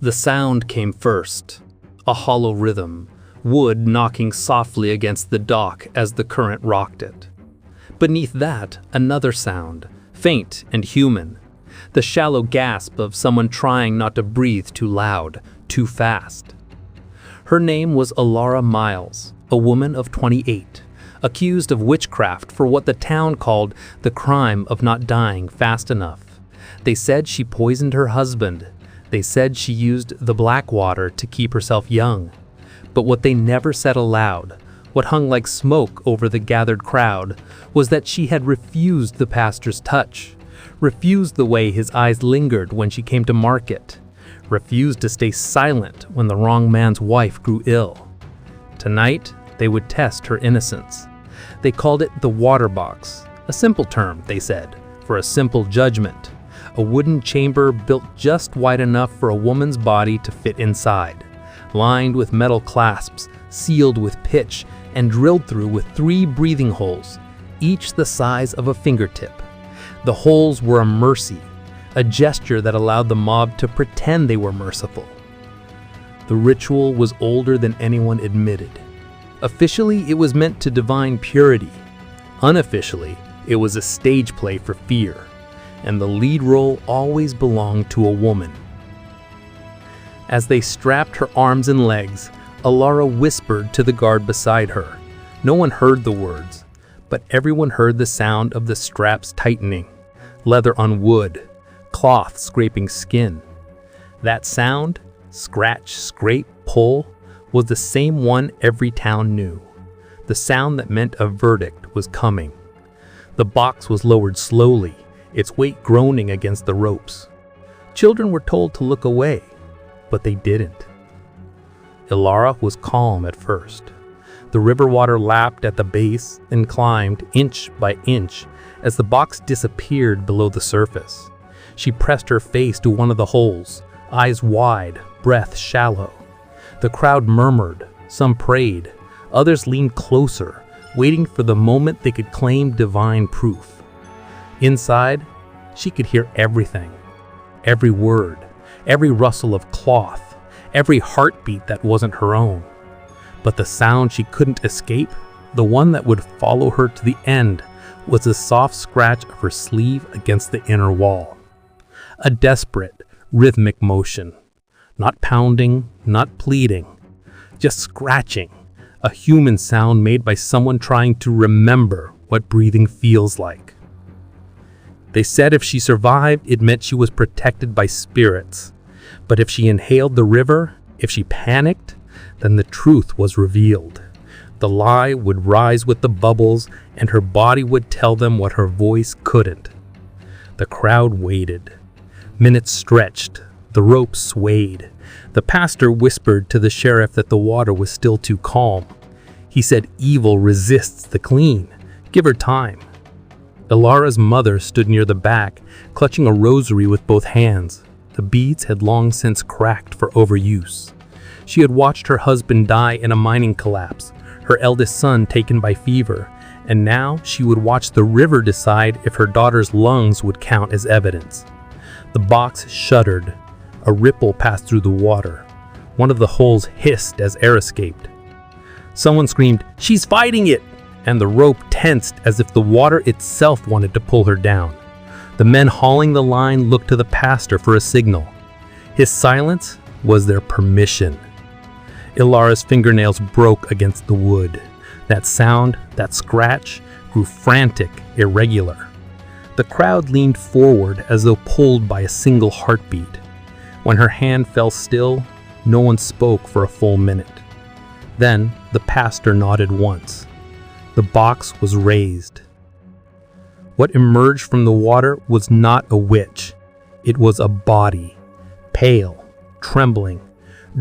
The sound came first, a hollow rhythm, wood knocking softly against the dock as the current rocked it. Beneath that, another sound, faint and human, the shallow gasp of someone trying not to breathe too loud, too fast. Her name was Alara Miles, a woman of 28, accused of witchcraft for what the town called the crime of not dying fast enough. They said she poisoned her husband. They said she used the black water to keep herself young. But what they never said aloud, what hung like smoke over the gathered crowd, was that she had refused the pastor's touch, refused the way his eyes lingered when she came to market, refused to stay silent when the wrong man's wife grew ill. Tonight, they would test her innocence. They called it the water box, a simple term, they said, for a simple judgment, a wooden chamber built just wide enough for a woman's body to fit inside, lined with metal clasps, sealed with pitch, and drilled through with 3 breathing holes, each the size of a fingertip. The holes were a mercy, a gesture that allowed the mob to pretend they were merciful. The ritual was older than anyone admitted. Officially, it was meant to divine purity. Unofficially, it was a stage play for fear, and the lead role always belonged to a woman. As they strapped her arms and legs, Alara whispered to the guard beside her. No one heard the words, but everyone heard the sound of the straps tightening, leather on wood, cloth scraping skin. That sound, scratch, scrape, pull, was the same one every town knew. The sound that meant a verdict was coming. The box was lowered slowly, its weight groaning against the ropes. Children were told to look away, but they didn't. Alara was calm at first. The river water lapped at the base and climbed inch by inch as the box disappeared below the surface. She pressed her face to one of the holes, eyes wide, breath shallow. The crowd murmured, some prayed, others leaned closer, waiting for the moment they could claim divine proof. Inside, she could hear everything, every word, every rustle of cloth, every heartbeat that wasn't her own. But the sound she couldn't escape, the one that would follow her to the end, was the soft scratch of her sleeve against the inner wall. A desperate, rhythmic motion. Not pounding, not pleading, just scratching, a human sound made by someone trying to remember what breathing feels like. They said if she survived, it meant she was protected by spirits. But if she inhaled the river, if she panicked, then the truth was revealed. The lie would rise with the bubbles, and her body would tell them what her voice couldn't. The crowd waited. Minutes stretched. The rope swayed. The pastor whispered to the sheriff that the water was still too calm. He said evil resists the clean. Give her time. Alara's mother stood near the back, clutching a rosary with both hands. The beads had long since cracked for overuse. She had watched her husband die in a mining collapse, her eldest son taken by fever, and now she would watch the river decide if her daughter's lungs would count as evidence. The box shuddered. A ripple passed through the water. One of the holes hissed as air escaped. Someone screamed, "She's fighting it!" and the rope tensed as if the water itself wanted to pull her down. The men hauling the line looked to the pastor for a signal. His silence was their permission. Alara's fingernails broke against the wood. That sound, that scratch, grew frantic, irregular. The crowd leaned forward as though pulled by a single heartbeat. When her hand fell still, no one spoke for a full minute. Then the pastor nodded once. The box was raised. What emerged from the water was not a witch. It was a body, pale, trembling,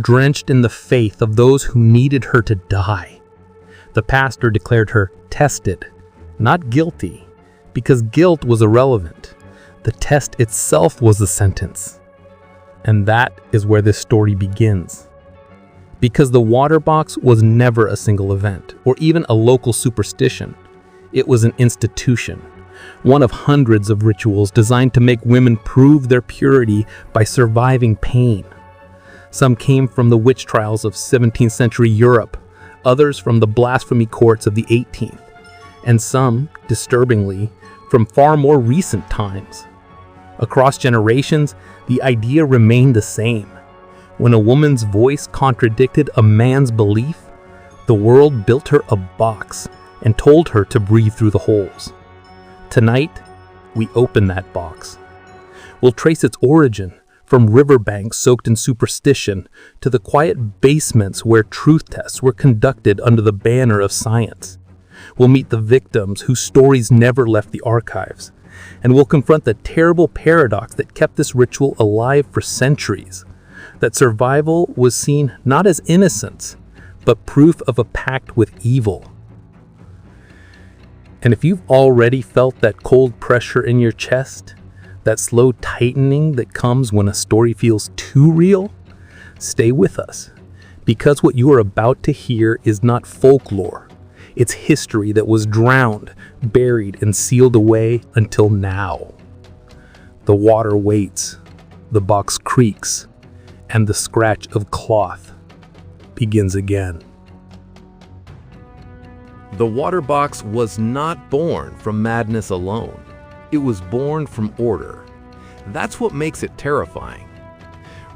drenched in the faith of those who needed her to die. The pastor declared her tested, not guilty, because guilt was irrelevant. The test itself was the sentence. And that is where this story begins. Because the water box was never a single event, or even a local superstition. It was an institution, one of hundreds of rituals designed to make women prove their purity by surviving pain. Some came from the witch trials of 17th century Europe, others from the blasphemy courts of the 18th, and some, disturbingly, from far more recent times. Across generations, the idea remained the same. When a woman's voice contradicted a man's belief, the world built her a box and told her to breathe through the holes. Tonight, we open that box. We'll trace its origin from riverbanks soaked in superstition to the quiet basements where truth tests were conducted under the banner of science. We'll meet the victims whose stories never left the archives, and we'll confront the terrible paradox that kept this ritual alive for centuries, that survival was seen not as innocence, but proof of a pact with evil. And if you've already felt that cold pressure in your chest, that slow tightening that comes when a story feels too real, stay with us, because what you are about to hear is not folklore. It's history that was drowned, buried, and sealed away until now. The water waits, the box creaks, and the scratch of cloth begins again. The water box was not born from madness alone. It was born from order. That's what makes it terrifying.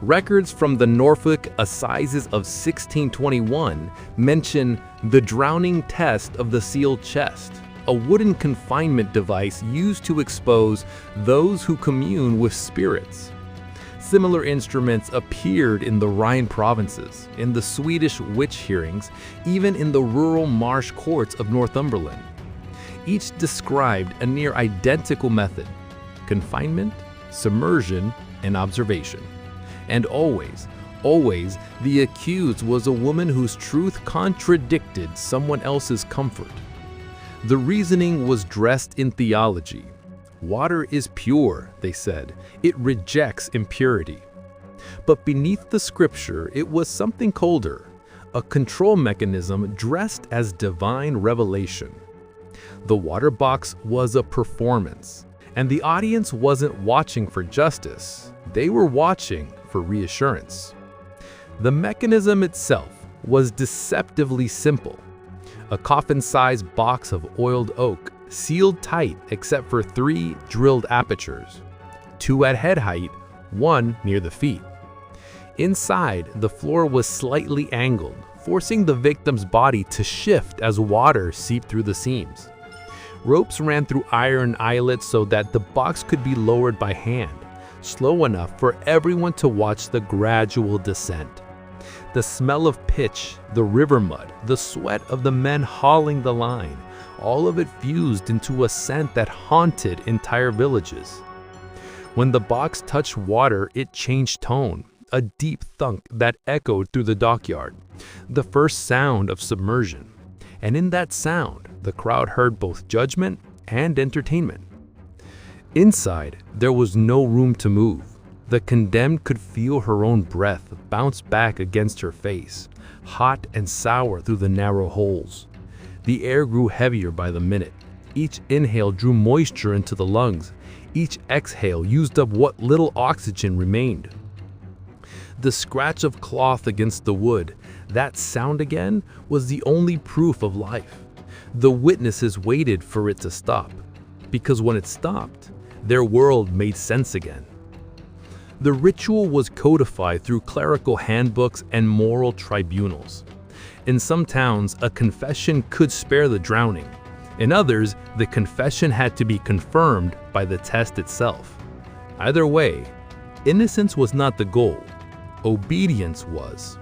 Records from the Norfolk Assizes of 1621 mention the drowning test of the sealed chest, a wooden confinement device used to expose those who commune with spirits. Similar instruments appeared in the Rhine provinces, in the Swedish witch hearings, even in the rural marsh courts of Northumberland. Each described a near identical method: confinement, submersion, and observation. And always, the accused was a woman whose truth contradicted someone else's comfort. The reasoning was dressed in theology. Water is pure, they said. It rejects impurity. But beneath the scripture, it was something colder, a control mechanism dressed as divine revelation. The water box was a performance, and the audience wasn't watching for justice. They were watching for reassurance. The mechanism itself was deceptively simple. A coffin-sized box of oiled oak, sealed tight except for 3 drilled apertures, 2 at head height, 1 near the feet. Inside, the floor was slightly angled, forcing the victim's body to shift as water seeped through the seams. Ropes ran through iron eyelets so that the box could be lowered by hand, slow enough for everyone to watch the gradual descent. The smell of pitch, the river mud, the sweat of the men hauling the line, all of it fused into a scent that haunted entire villages. When the box touched water, it changed tone, a deep thunk that echoed through the dockyard, the first sound of submersion. And in that sound, the crowd heard both judgment and entertainment. Inside, there was no room to move. The condemned could feel her own breath bounce back against her face, hot and sour through the narrow holes. The air grew heavier by the minute. Each inhale drew moisture into the lungs. Each exhale used up what little oxygen remained. The scratch of cloth against the wood, that sound again, was the only proof of life. The witnesses waited for it to stop, because when it stopped, their world made sense again. The ritual was codified through clerical handbooks and moral tribunals. In some towns, a confession could spare the drowning. In others, the confession had to be confirmed by the test itself. Either way, innocence was not the goal. Obedience was.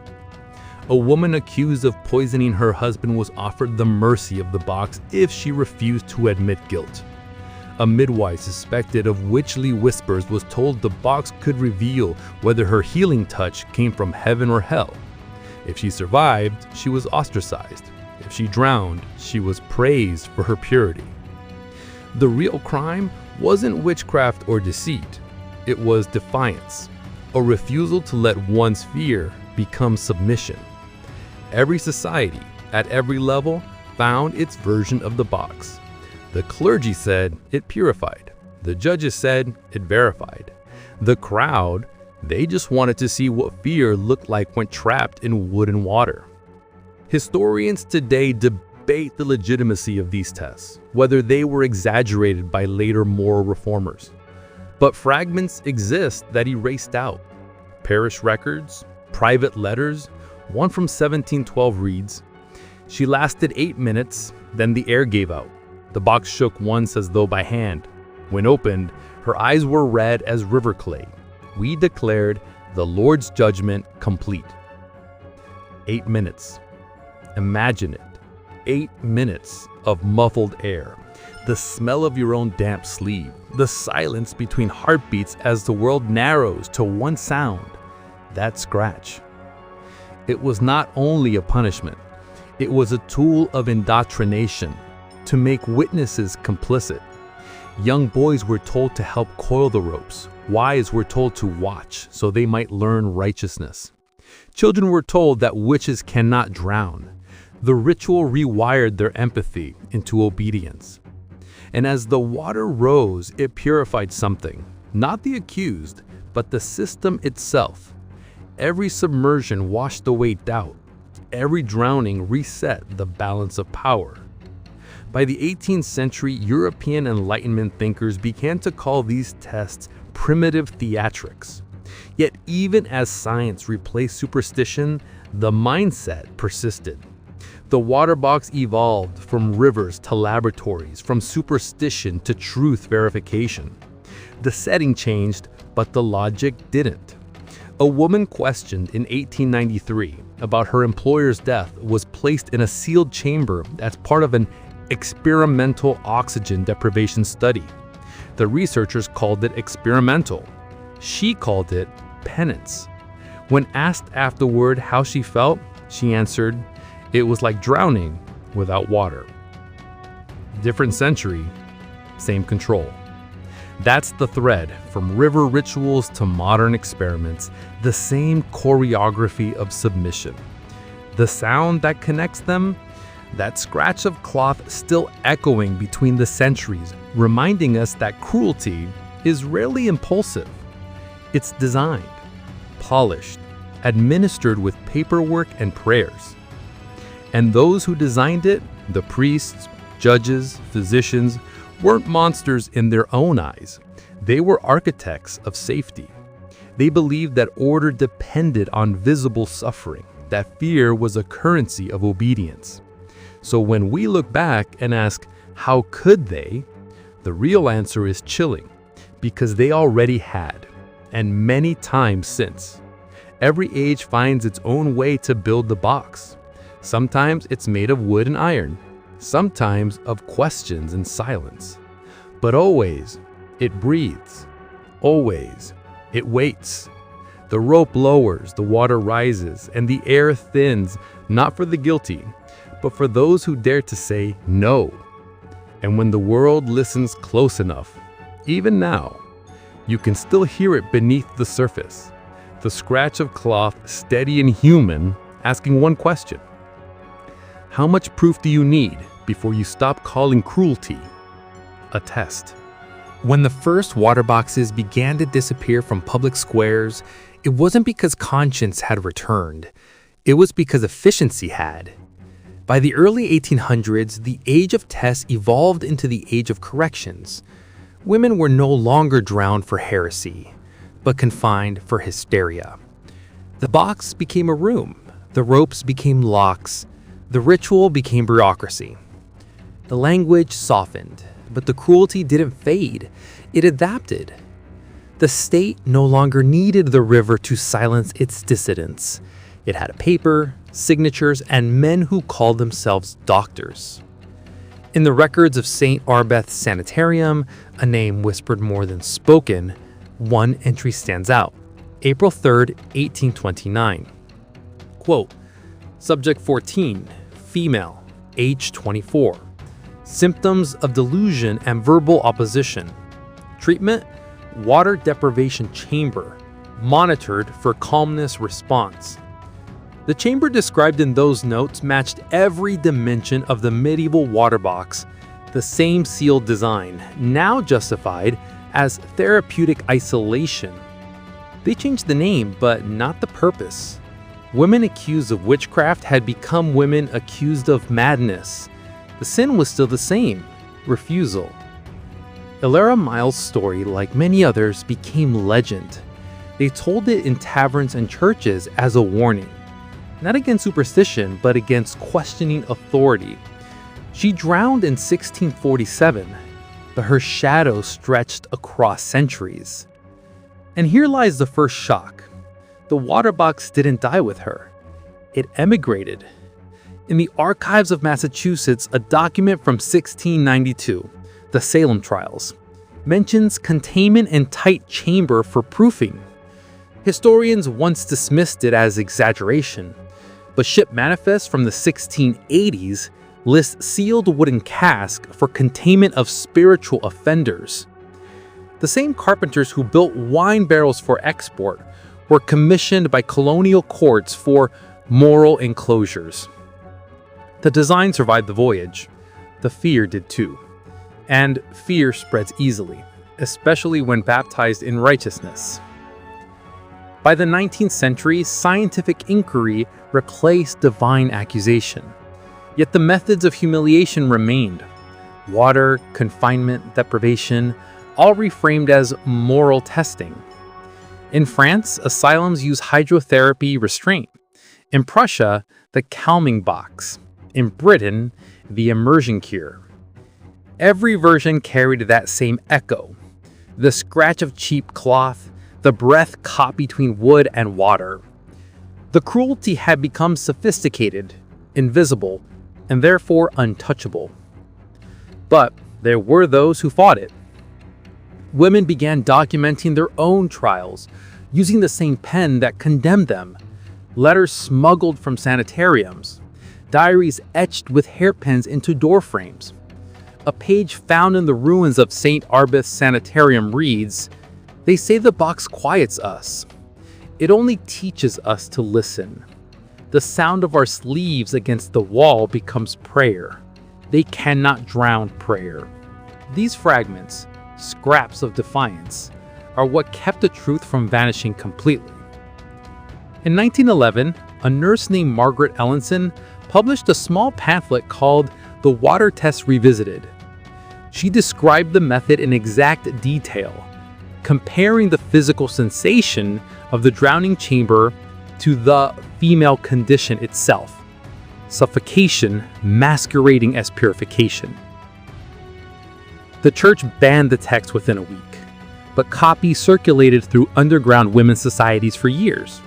A woman accused of poisoning her husband was offered the mercy of the box if she refused to admit guilt. A midwife suspected of witchly whispers was told the box could reveal whether her healing touch came from heaven or hell. If she survived, she was ostracized. If she drowned, she was praised for her purity. The real crime wasn't witchcraft or deceit. It was defiance, a refusal to let one's fear become submission. Every society, at every level, found its version of the box. The clergy said it purified. The judges said it verified. The crowd They just wanted to see what fear looked like when trapped in wood and water. Historians today debate the legitimacy of these tests, whether they were exaggerated by later moral reformers. But fragments exist that erased out. Parish records, private letters, one from 1712 reads, "She lasted 8 minutes, then the air gave out. The box shook once as though by hand. When opened, her eyes were red as river clay. We declared the Lord's judgment complete." 8 minutes. Imagine it. 8 minutes of muffled air. The smell of your own damp sleeve. The silence between heartbeats as the world narrows to one sound. That scratch. It was not only a punishment. It was a tool of indoctrination to make witnesses complicit. Young boys were told to help coil the ropes. Wives were told to watch so they might learn righteousness. Children were told that witches cannot drown. The ritual rewired their empathy into obedience. And as the water rose, it purified something, not the accused, but the system itself. Every submersion washed away doubt. Every drowning reset the balance of power. By the 18th century, European Enlightenment thinkers began to call these tests primitive theatrics. Yet even as science replaced superstition, the mindset persisted. The water box evolved from rivers to laboratories, from superstition to truth verification. The setting changed, but the logic didn't. A woman questioned in 1893 about her employer's death was placed in a sealed chamber as part of an experimental oxygen deprivation study. The researchers called it experimental. She called it penance. When asked afterward how she felt, she answered, "It was like drowning without water." Different century, same control. That's the thread from river rituals to modern experiments, the same choreography of submission. The sound that connects them, that scratch of cloth still echoing between the centuries, reminding us that cruelty is rarely impulsive. It's designed, polished, administered with paperwork and prayers. And those who designed it, the priests, judges, physicians, weren't monsters in their own eyes. They were architects of safety. They believed that order depended on visible suffering, that fear was a currency of obedience. So when we look back and ask, how could they? The real answer is chilling, because they already had, and many times since. Every age finds its own way to build the box. Sometimes it's made of wood and iron, sometimes of questions and silence. But always, it breathes. Always, it waits. The rope lowers, the water rises, and the air thins, not for the guilty, but for those who dare to say no. And when the world listens close enough, even now, you can still hear it beneath the surface. The scratch of cloth, steady and human, asking one question. How much proof do you need before you stop calling cruelty a test? When the first water boxes began to disappear from public squares, it wasn't because conscience had returned. It was because efficiency had. By the early 1800s, the age of tests evolved into the age of corrections. Women were no longer drowned for heresy, but confined for hysteria. The box became a room. The ropes became locks. The ritual became bureaucracy. The language softened, but the cruelty didn't fade. It adapted. The state no longer needed the river to silence its dissidents. It had a paper, signatures, and men who called themselves doctors. In the records of St. Arbeth's Sanitarium, a name whispered more than spoken, one entry stands out. April 3rd, 1829. Quote, Subject 14, female, age 24. Symptoms of delusion and verbal opposition. Treatment, water deprivation chamber, monitored for calmness response. The chamber described in those notes matched every dimension of the medieval water box, the same sealed design, now justified as therapeutic isolation. They changed the name, but not the purpose. Women accused of witchcraft had become women accused of madness. The sin was still the same: refusal. Ilara Miles' story, like many others, became legend. They told it in taverns and churches as a warning, not against superstition, but against questioning authority. She drowned in 1647, but her shadow stretched across centuries. And here lies the first shock. The water box didn't die with her. It emigrated. In the archives of Massachusetts, a document from 1692, the Salem trials, mentions containment and tight chamber for proofing. Historians once dismissed it as exaggeration, but ship manifests from the 1680s list sealed wooden cask for containment of spiritual offenders. The same carpenters who built wine barrels for export were commissioned by colonial courts for moral enclosures. The design survived the voyage. The fear did too. And fear spreads easily, especially when baptized in righteousness. By the 19th century, scientific inquiry replaced divine accusation. Yet the methods of humiliation remained. Water, confinement, deprivation, all reframed as moral testing. In France, asylums use hydrotherapy restraint. In Prussia, the calming box. In Britain, the immersion cure. Every version carried that same echo: the scratch of cheap cloth, the breath caught between wood and water. The cruelty had become sophisticated, invisible, and therefore untouchable. But there were those who fought it. Women began documenting their own trials, using the same pen that condemned them. Letters smuggled from sanitariums, diaries etched with hairpins into doorframes. A page found in the ruins of St. Arbuthnot's Sanitarium reads, "They say the box quiets us. It only teaches us to listen. The sound of our sleeves against the wall becomes prayer. They cannot drown prayer." These fragments, scraps of defiance, are what kept the truth from vanishing completely. In 1911, a nurse named Margaret Ellenson published a small pamphlet called The Water Test Revisited. She described the method in exact detail, comparing the physical sensation of the drowning chamber to the female condition itself: suffocation masquerading as purification. The church banned the text within a week, but copies circulated through underground women's societies for years.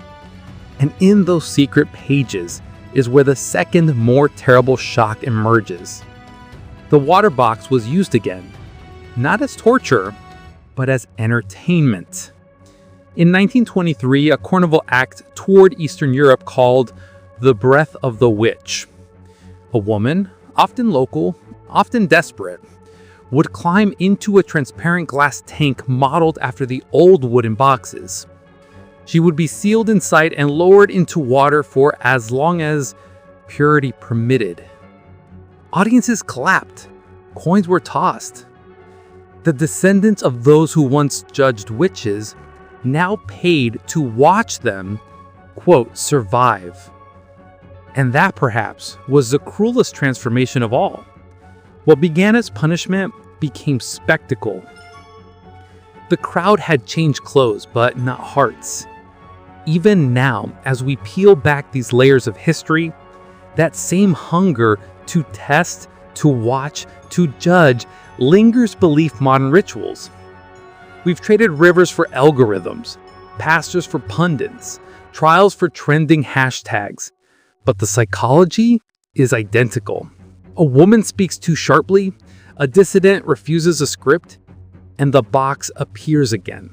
And in those secret pages is where the second, more terrible shock emerges. The water box was used again, not as torture, but as entertainment. In 1923, a carnival act toured Eastern Europe called The Breath of the Witch. A woman, often local, often desperate, would climb into a transparent glass tank modeled after the old wooden boxes. She would be sealed inside and lowered into water for as long as purity permitted. Audiences clapped. Coins were tossed. The descendants of those who once judged witches now paid to watch them, quote, survive. And that, perhaps, was the cruelest transformation of all. What began as punishment became spectacle. The crowd had changed clothes, but not hearts. Even now, as we peel back these layers of history, that same hunger to test, to watch, to judge lingers beneath modern rituals. We've traded rivers for algorithms, pastors for pundits, trials for trending hashtags, but the psychology is identical. A woman speaks too sharply, a dissident refuses a script, and the box appears again,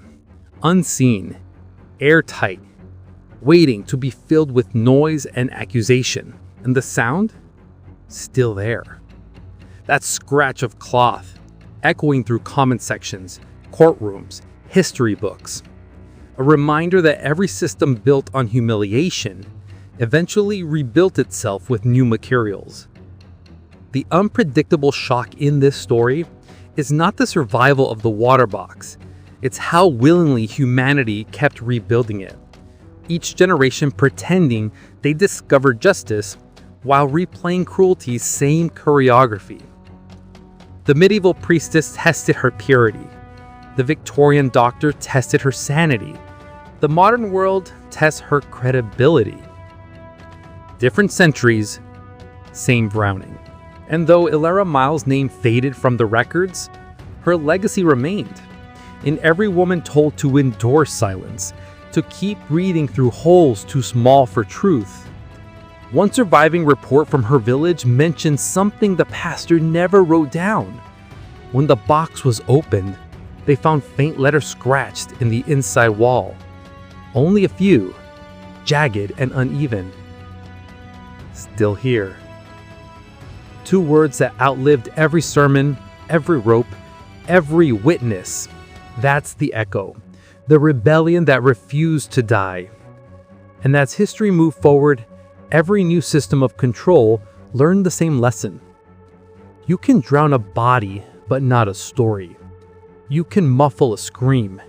unseen, airtight, waiting to be filled with noise and accusation. And the sound? Still there. That scratch of cloth, echoing through comment sections, courtrooms, history books. A reminder that every system built on humiliation eventually rebuilt itself with new materials. The unpredictable shock in this story is not the survival of the water box. It's how willingly humanity kept rebuilding it. Each generation pretending they discovered justice while replaying cruelty's same choreography. The medieval priestess tested her purity. The Victorian doctor tested her sanity. The modern world tests her credibility. Different centuries, same Browning. And though Ilera Miles' name faded from the records, her legacy remained. In every woman told to endure silence, to keep breathing through holes too small for truth. One surviving report from her village mentioned something the pastor never wrote down. When the box was opened, they found faint letters scratched in the inside wall. Only a few, jagged and uneven. Still here. 2 words that outlived every sermon, every rope, every witness. That's the echo, the rebellion that refused to die. And as history moved forward, every new system of control learned the same lesson. You can drown a body, but not a story. You can muffle a scream,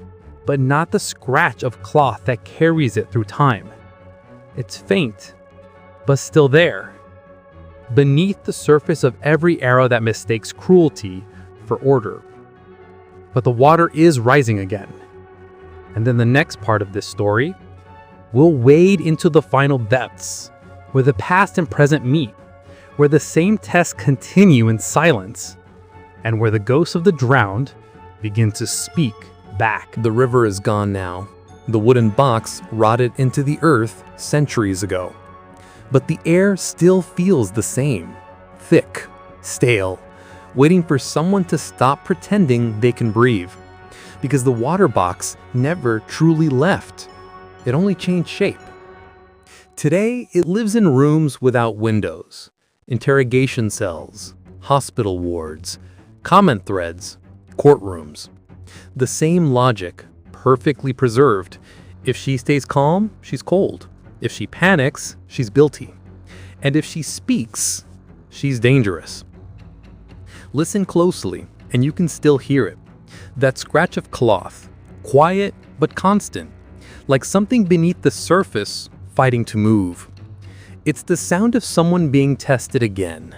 but not the scratch of cloth that carries it through time. It's faint, but still there, beneath the surface of every arrow that mistakes cruelty for order. But the water is rising again. And then the next part of this story, we'll wade into the final depths, where the past and present meet, where the same tests continue in silence, and where the ghosts of the drowned begin to speak back. The river is gone now. The wooden box rotted into the earth centuries ago. But the air still feels the same, thick, stale, waiting for someone to stop pretending they can breathe. Because the water box never truly left. It only changed shape. Today, it lives in rooms without windows, interrogation cells, hospital wards, comment threads, courtrooms. The same logic, perfectly preserved. If she stays calm, she's cold. If she panics, she's guilty. And if she speaks, she's dangerous. Listen closely, and you can still hear it. That scratch of cloth, quiet but constant, like something beneath the surface fighting to move. It's the sound of someone being tested again,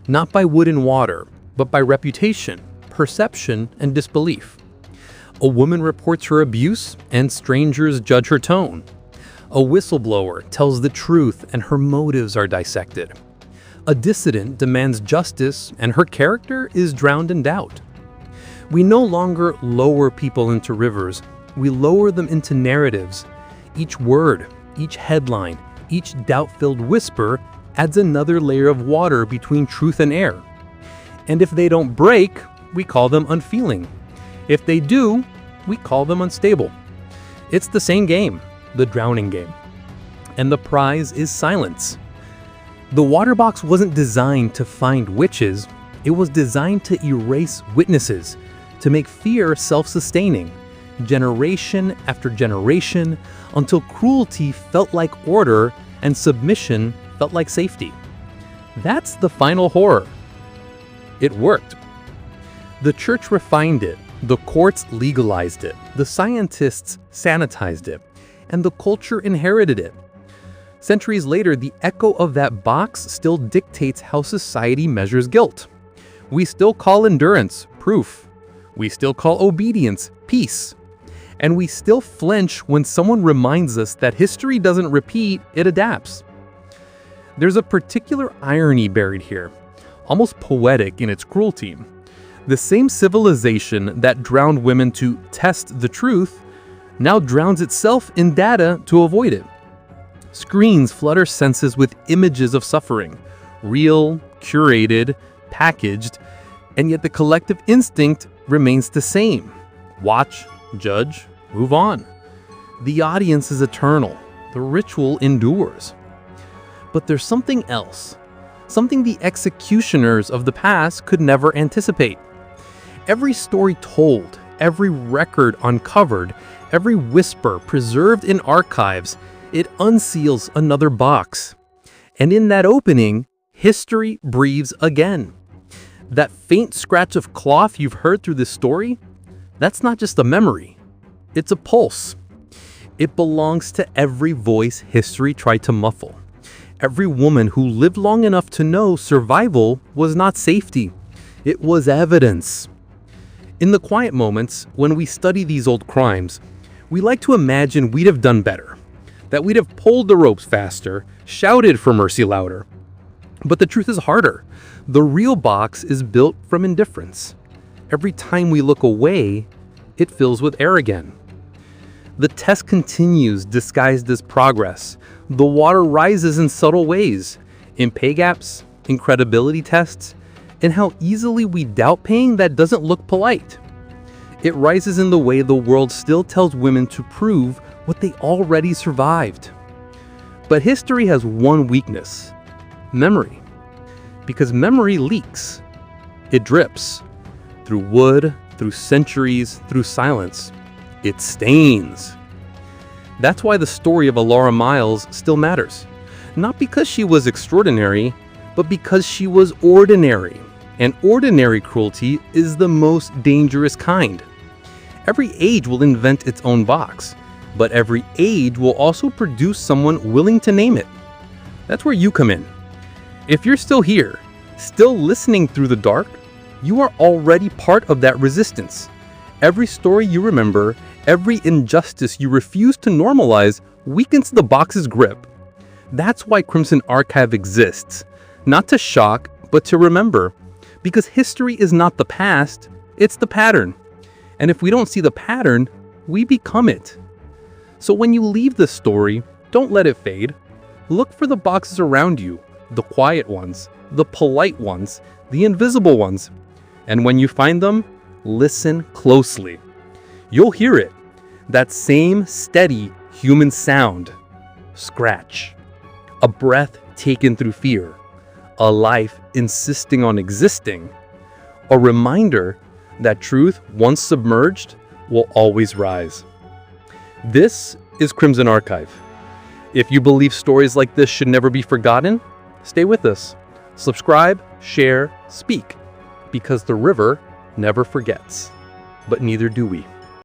not by wood and water, but by reputation, perception, and disbelief. A woman reports her abuse, and strangers judge her tone. A whistleblower tells the truth, and her motives are dissected. A dissident demands justice, and her character is drowned in doubt. We no longer lower people into rivers, we lower them into narratives. Each word, each headline, each doubt-filled whisper adds another layer of water between truth and air. And if they don't break, we call them unfeeling. If they do, we call them unstable. It's the same game, the drowning game. And the prize is silence. The water box wasn't designed to find witches, it was designed to erase witnesses, to make fear self-sustaining, generation after generation, until cruelty felt like order and submission felt like safety. That's the final horror. It worked. The church refined it, the courts legalized it, the scientists sanitized it, and the culture inherited it. Centuries later, the echo of that box still dictates how society measures guilt. We still call endurance proof. We still call obedience peace. And we still flinch when someone reminds us that history doesn't repeat, it adapts. There's a particular irony buried here, almost poetic in its cruelty. The same civilization that drowned women to test the truth now drowns itself in data to avoid it. Screens flood our senses with images of suffering, real, curated, packaged, and yet the collective instinct remains the same. Watch, judge, move on. The audience is eternal. The ritual endures. But there's something else, something the executioners of the past could never anticipate. Every story told, every record uncovered, every whisper preserved in archives, it unseals another box. And in that opening, history breathes again. That faint scratch of cloth you've heard through this story, That's not just a memory, it's a pulse. It belongs to every voice history tried to muffle. Every woman who lived long enough to know survival was not safety. It was evidence. In the quiet moments, when we study these old crimes, we like to imagine we'd have done better, that we'd have pulled the ropes faster, shouted for mercy louder. But the truth is harder. The real box is built from indifference. Every time we look away, it fills with air again. The test continues disguised as progress. The water rises in subtle ways, in pay gaps, in credibility tests, and how easily we doubt paying that doesn't look polite. It rises in the way the world still tells women to prove what they already survived. But history has one weakness: memory. Because memory leaks. It drips. Through wood, through centuries, through silence. It stains. That's why the story of Alara Miles still matters. Not because she was extraordinary, but because she was ordinary. And ordinary cruelty is the most dangerous kind. Every age will invent its own box, but every age will also produce someone willing to name it. That's where you come in. If you're still here, still listening through the dark, you are already part of that resistance. Every story you remember, every injustice you refuse to normalize weakens the box's grip. That's why Crimson Archive exists. Not to shock, but to remember. Because history is not the past, it's the pattern. And if we don't see the pattern, we become it. So when you leave this story, don't let it fade. Look for the boxes around you, the quiet ones, the polite ones, the invisible ones. And when you find them, listen closely. You'll hear it. That same steady human sound. Scratch. A breath taken through fear. A life insisting on existing. A reminder that truth, once submerged, will always rise. This is Crimson Archive. If you believe stories like this should never be forgotten, stay with us. Subscribe, share, speak, because the river never forgets. But neither do we.